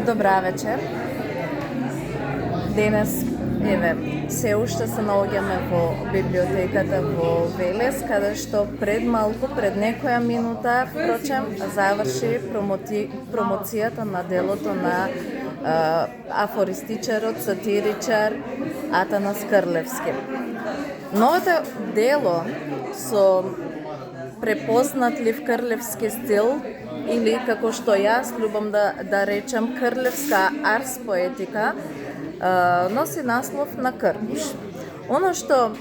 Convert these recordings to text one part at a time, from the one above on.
Добра вечер. Денес, се уште се наоѓаме во библиотеката во Велес, каде што пред некоја минута, впрочем, заврши промоцијата на делото на афористичарот, сатиричар Атанас Крлевски. Новото дело со препознатлив крлевски стил, или како што јас љубам да речем крлевска арс поетика, носи наслов На Кркуш. Оно што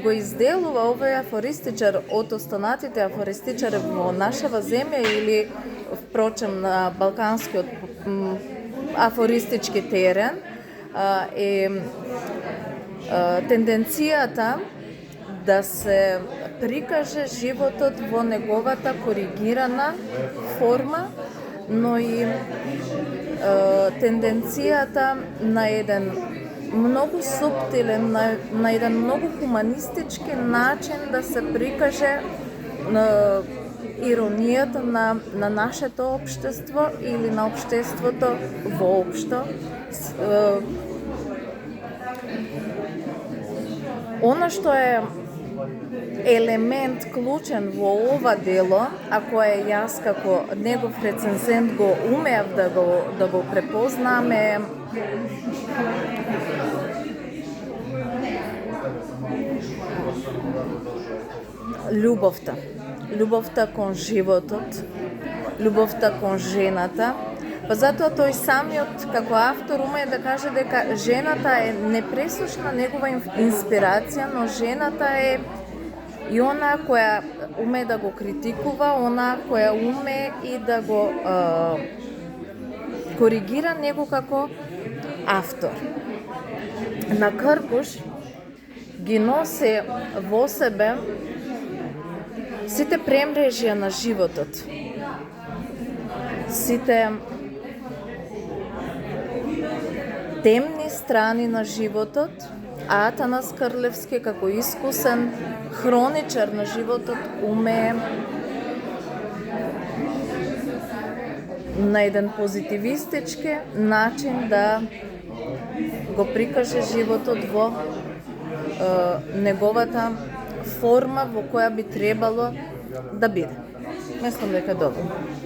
го изделува овој афористичар од останатите афористичари во нашава земја или впрочем на балканскиот афористички терен, е тенденцијата да се прикаже животот во неговата коригирана форма, но и тенденцијата на еден многу суптилен, на еден многу хуманистички начин да се прикаже иронијата на нашето општество или на општеството воопшто. Она што е елемент клучен во ова дело, а кој јас како негов рецензент го умеав да го препознаме, љубовта кон животот, љубовта кон жената. Па затоа тој самиот како автор умее да каже дека жената е непресушна негова инспирација, но жената е и она која умее да го критикува, она која умее и да го коригира него како автор. На Кркуш ги носи во себе сите премрежја на животот, сите темни страни на животот, а Атанас Крлевски како искусен хроничар на животот умее на еден позитивистички начин да го прикаже животот во неговата форма во која би требало да биде. Мислам дека е добро.